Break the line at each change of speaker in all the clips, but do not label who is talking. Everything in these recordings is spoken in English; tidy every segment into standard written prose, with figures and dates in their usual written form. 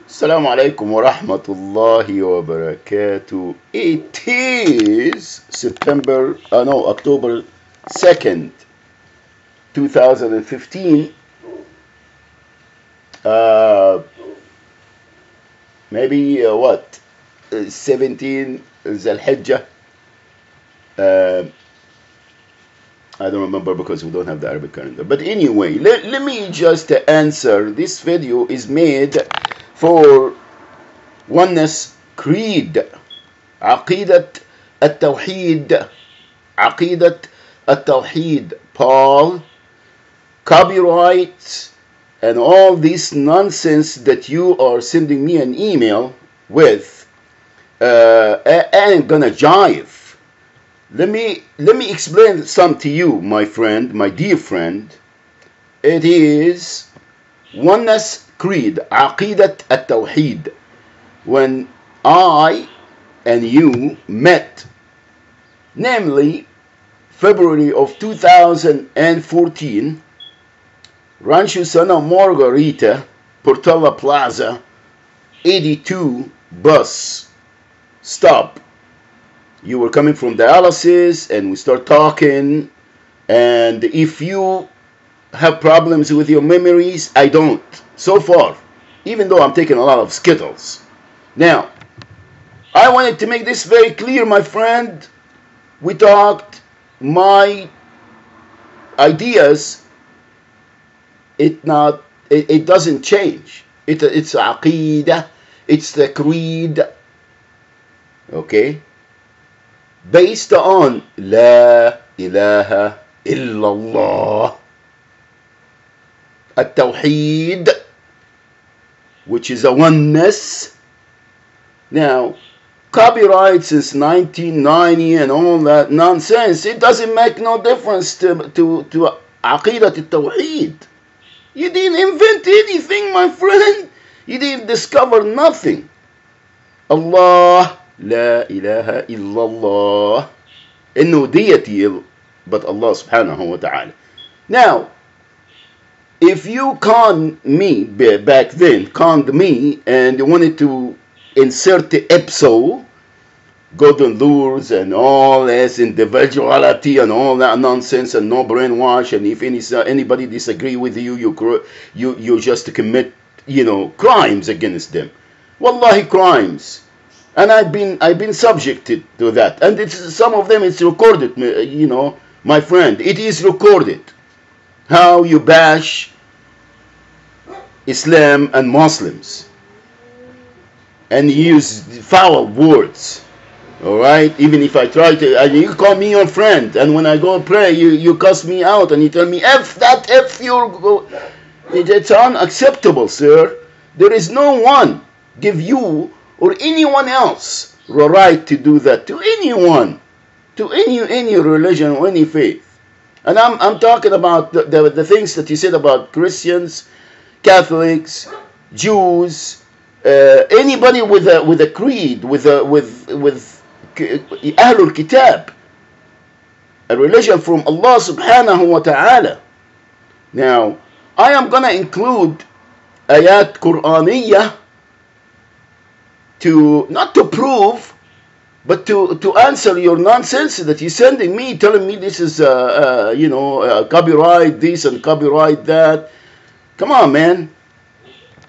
Assalamu alaikum wa rahmatullahi wa barakatuh. It is October 2nd, 2015. Maybe 17 Zul-Hijjah. I don't remember because we don't have the Arabic calendar. But anyway, let me just answer. This video is made for Oneness Creed. عقيدة التوحيد. عقيدة التوحيد. Paul, copyrights, and all this nonsense that you are sending me an email with ain't gonna jive. Let me explain some to you, my friend, my dear friend. It is Oneness Creed, عقيدة التوحيد. When I and you met, namely February of 2014, Rancho Santa Margarita, Portola Plaza, 82 bus stop. You were coming from dialysis and we start talking, and if you have problems with your memories, I don't, so far, even though I'm taking a lot of Skittles. Now, I wanted to make this very clear, my friend. We talked, my ideas, it doesn't change. It's aqidah, it's the creed, okay? Based on La ilaha illallah, at-tawheed, which is a oneness. Now, copyright since 1990 and all that nonsense, it doesn't make no difference to aqidat al-tawheed. You didn't invent anything, my friend. You didn't discover nothing. Allah, La ilaha illallah. إنه deity but Allah subhanahu wa ta'ala. Now, if you conned me back then, conned me, and you wanted to insert the EPSO, golden lures and all this individuality and all that nonsense and no brainwash, and if anybody disagree with you, you just commit, crimes against them. Wallahi, crimes. And I've been subjected to that, and some of them it's recorded, my friend. It is recorded how you bash Islam and Muslims and use foul words. All right, even if I try to, you call me your friend, and when I go pray, you cuss me out and you tell me F that, F you. It's unacceptable, sir. There is no one give you or anyone else the right to do that to anyone, to any religion or any faith. And I'm talking about the things that you said about Christians, Catholics, Jews, anybody with a creed, with Ahlul Kitab, a religion from Allah subhanahu wa ta'ala. Now, I am gonna include ayat Quraniyah not to prove, but to answer your nonsense that you're sending me, telling me this is copyright this and copyright that. Come on, man.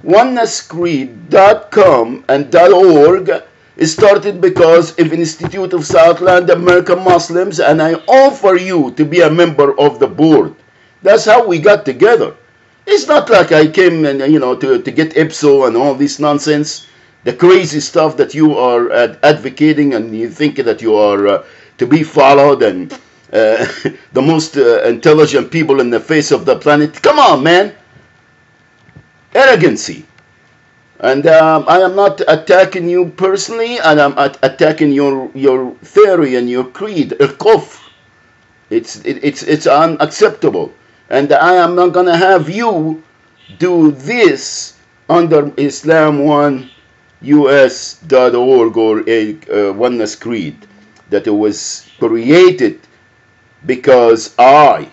OnenessCreed.com and .org is started because of Institute of Southland American Muslims, and I offer you to be a member of the board. That's how we got together. It's not like I came and to get EPSO and all this nonsense, the crazy stuff that you are advocating, and you think that you are to be followed and the most intelligent people in the face of the planet. Come on, man. Arrogancy. And I am not attacking you personally, and I'm attacking your theory and your creed. Al-Kufr. It's unacceptable. And I am not going to have you do this under Islam1us.org or a Oneness Creed, that it was created because I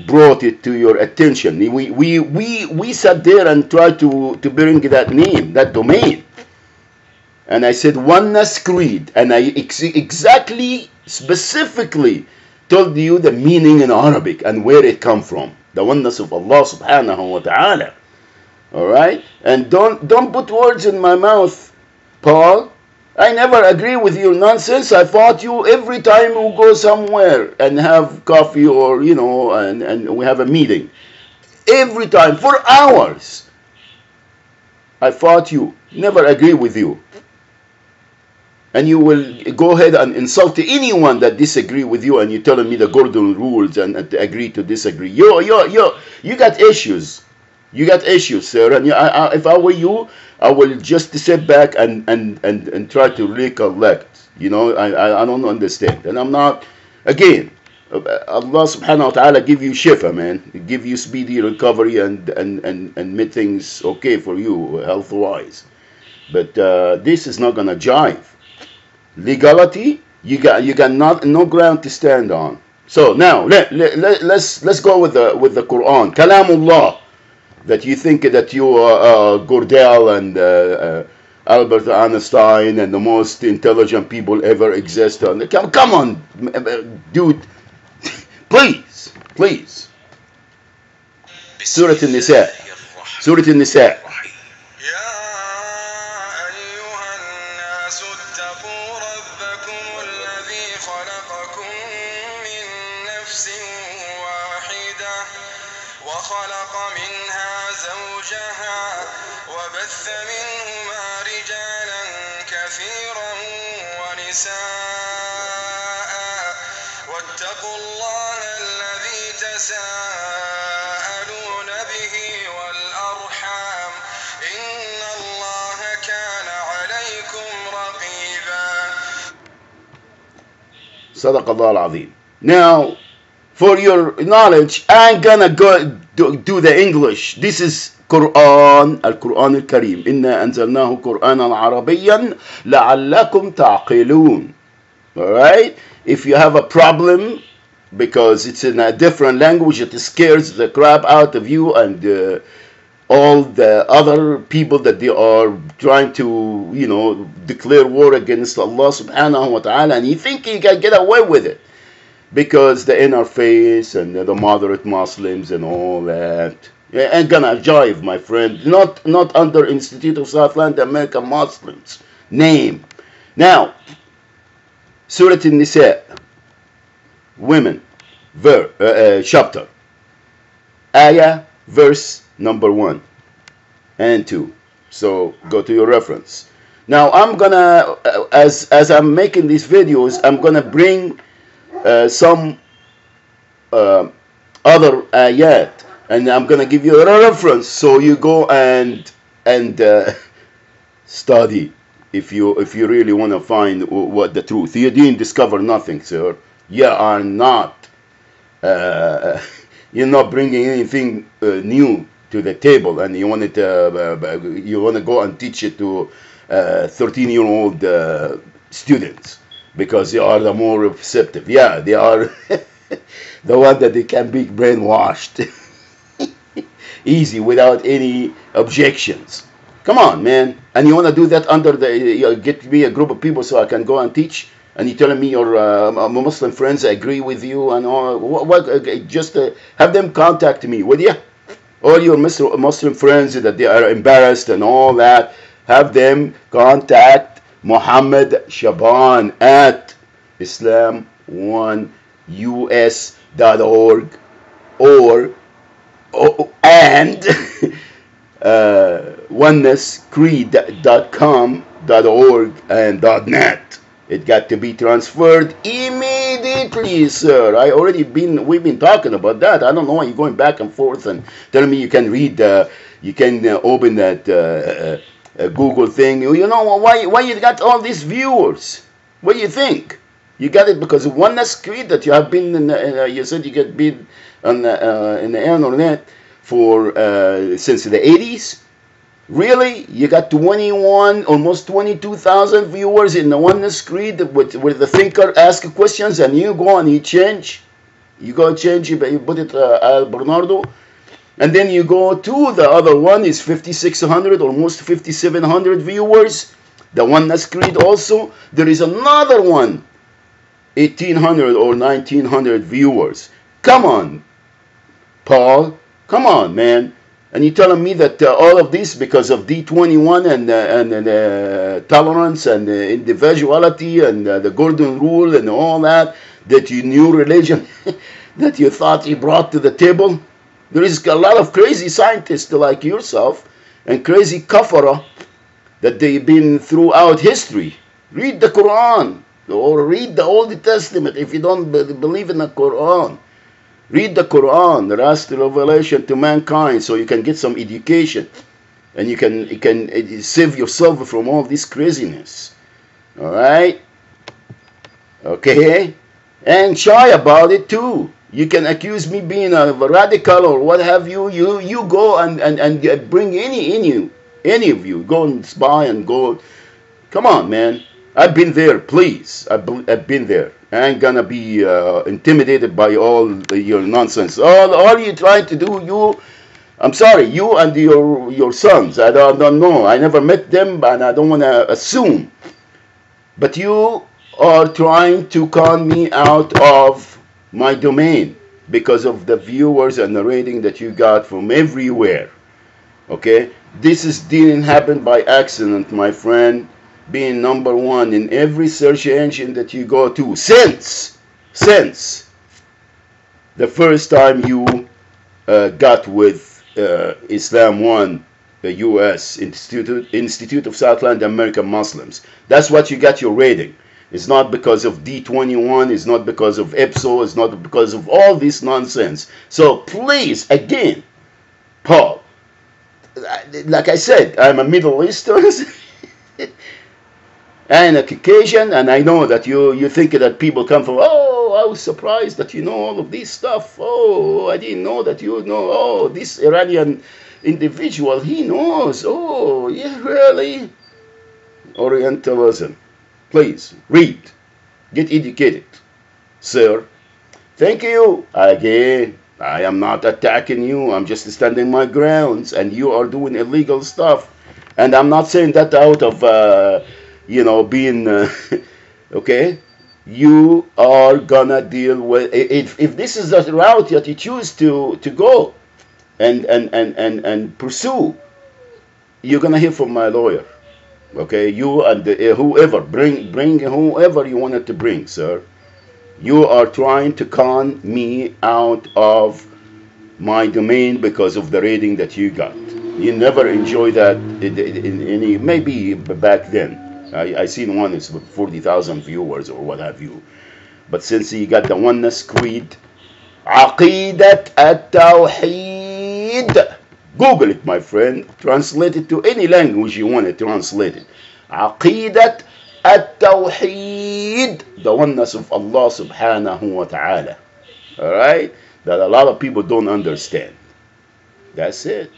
brought it to your attention. We sat there and tried to bring that name, that domain. And I said Oneness Creed, and I exactly, specifically told you the meaning in Arabic and where it come from. The oneness of Allah subhanahu wa ta'ala. Alright? And don't put words in my mouth, Paul. I never agree with your nonsense. I fought you every time we go somewhere and have coffee or, you know, and we have a meeting. Every time, for hours. I fought you. Never agree with you. And you will go ahead and insult anyone that disagree with you, and you're telling me the golden rules and agree to disagree. You got issues. You got issues, sir. And if I were you, I will just sit back and try to recollect. You know, I don't understand. And I'm not, again, Allah subhanahu wa ta'ala give you shifa, man. Give you speedy recovery and make things okay for you, health-wise. But this is not going to jive. Legality, you got no ground to stand on. So now let's go with the Quran, Kalamullah, that you think that you are Gödel and Albert Einstein and the most intelligent people ever exist. Come on, dude, please. Surah An-Nisa. Surah An-Nisa.
وخلق منها زوجها وبث منهما رجالا كثيرا ونساء واتقوا الله الذي تساءلون به والأرحام إن الله كان عليكم رقيبا.
صدق الله العظيم. Now, for your knowledge, I'm gonna go do the English. This is Quran, Al-Quran Al-Kareem. إِنَّا أَنزَلْنَاهُ قُرْآنًا عَرَبِيًّا لَعَلَّكُمْ تَعْقِلُونَ. Alright? If you have a problem because it's in a different language, it scares the crap out of you and all the other people that they are trying to, you know, declare war against Allah subhanahu wa ta'ala, and you think you can get away with it. Because the interface and the moderate Muslims and all that ain't gonna jive, my friend. Not under Institute of Southland American Muslims name. Now, Surah An-Nisa, women, chapter, ayah, verse number 1 and 2. So go to your reference. Now I'm gonna, as I'm making these videos, I'm gonna bring some other ayat, and I'm gonna give you a reference so you go and study if you really want to find what the truth. You didn't discover nothing, sir. You are not you're not bringing anything new to the table, and you want to go and teach it to 13-year-old students. Because they are the more receptive. Yeah, they are the one that they can be brainwashed easy without any objections. Come on, man. And you want to do that under the, get me a group of people so I can go and teach, and you're telling me your Muslim friends agree with you and all. Just have them contact me, will you? All your Muslim friends that they are embarrassed and all that, have them contact Muhammad Shaban at islam1us.org and onenesscreed.com.org and .net. It got to be transferred immediately, sir. We've been talking about that. I don't know why you're going back and forth and telling me you can read, you can open that Google thing. You know why you got all these viewers? What do you think? You got it because of Oneness Creed that you have been in you said you get been on in the internet for since the 80s. Really? You got 21, almost 22,000 viewers in the Oneness Creed where the thinker asks questions and you go and you change? You go change it, you put it Al Bernardo, and then you go to the other one is 5,600, almost 5,700 viewers. The Oneness Creed also. There is another one, 1,800 or 1,900 viewers. Come on, Paul. Come on, man. And you're telling me that all of this because of D21 and tolerance and individuality and the golden rule and all that you new religion that you thought you brought to the table? There is a lot of crazy scientists like yourself and crazy kafara that they've been throughout history. Read the Quran or read the Old Testament if you don't believe in the Quran. Read the Quran, the last revelation to mankind, so you can get some education and you can save yourself from all this craziness. All right? Okay? And shy about it too. You can accuse me being a radical or what have you. You go and bring any of you. Go and spy and go. Come on, man. I've been there, please. I've been there. I ain't gonna be intimidated by all your nonsense. All you trying to do, I'm sorry, you and your sons. I don't know. I never met them, and I don't want to assume. But you are trying to con me out of my domain because of the viewers and the rating that you got from everywhere. Okay, this didn't happen by accident, my friend. Being number one in every search engine that you go to since the first time you got with Islam One, the U.S. Institute of Southland American Muslims. That's what you got your rating. It's not because of D21. It's not because of EPSO. It's not because of all this nonsense. So please, again, Paul, like I said, I'm a Middle Eastern and a Caucasian, and I know that you think that people come from, oh, I was surprised that you know all of this stuff. Oh, I didn't know that you know. Oh, this Iranian individual, he knows. Oh, yeah, really? Orientalism. Please, read. Get educated. Sir, thank you. Again, I am not attacking you. I'm just standing my grounds, and you are doing illegal stuff. And I'm not saying that out of, being, okay? You are gonna deal with, if this is the route that you choose to go and pursue, you're gonna hear from my lawyer. Okay, you and whoever, bring whoever you wanted to bring, sir. You are trying to con me out of my domain because of the rating that you got. You never enjoy that in any, maybe back then. I seen one is 40,000 viewers or what have you. But since you got the Oneness Creed, Aqidat at-Tawheed. Google it, my friend. Translate it to any language you want to translate it. Aqidat at-Tawheed. The oneness of Allah subhanahu wa ta'ala. Alright? That a lot of people don't understand. That's it.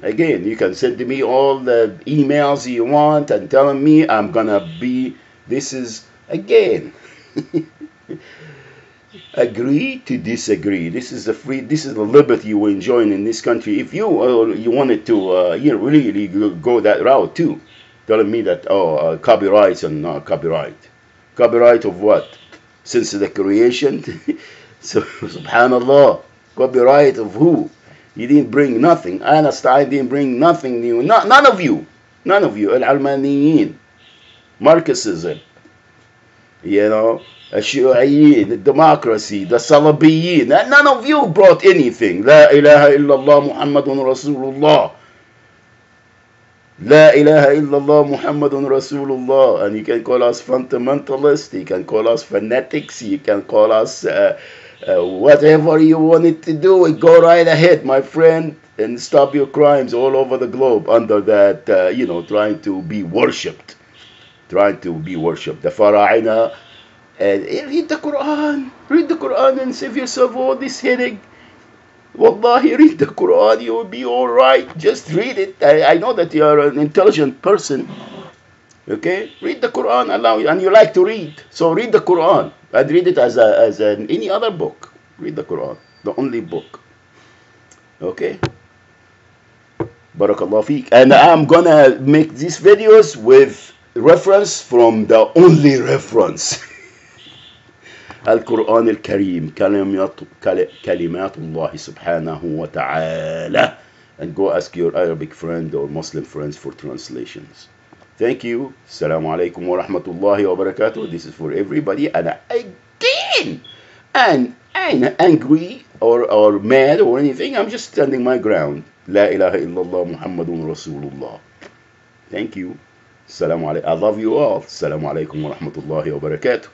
Again, you can send me all the emails you want and telling me I'm gonna be, this is, again, agree to disagree. This is the liberty we're enjoying in this country. If you wanted to really go that route too, telling me that copyrights and copyright of what? Since the creation. So subhanallah, copyright of who? You didn't bring nothing. Einstein didn't bring nothing new. None of you al-Almaniyin, Marxism, الشيوعيين, the democracy, the Salabiyin. None of you brought anything. La ilaha illallah Muhammadun Rasulullah. La ilaha illallah Muhammadun Rasulullah. And you can call us fundamentalists, you can call us fanatics, you can call us whatever you wanted to do. Go right ahead, my friend, and stop your crimes all over the globe under that, trying to be worshipped. The Fara'ina. And read the Quran and save yourself all this headache. Wallahi, read the Quran, you will be alright. Just read it. I know that you are an intelligent person. Okay? Read the Quran, and you like to read. So read the Quran and read it as any other book. Read the Quran, the only book. Okay? Barakallah feek. And I'm gonna make these videos with reference from the only reference. القرآن الكريم كلمات الله سبحانه وتعالى. And go ask your Arabic friend or Muslim friends for translations. Thank you. Assalamu alaikum wa rahmatullahi wa barakatuh. This is for everybody. And again, and angry or mad or anything, I'm just standing my ground. La ilaha illallah Muhammadun Rasulullah. Thank you. Assalamu alaikum. I love you all. Assalamu alaikum wa rahmatullahi wa barakatuh.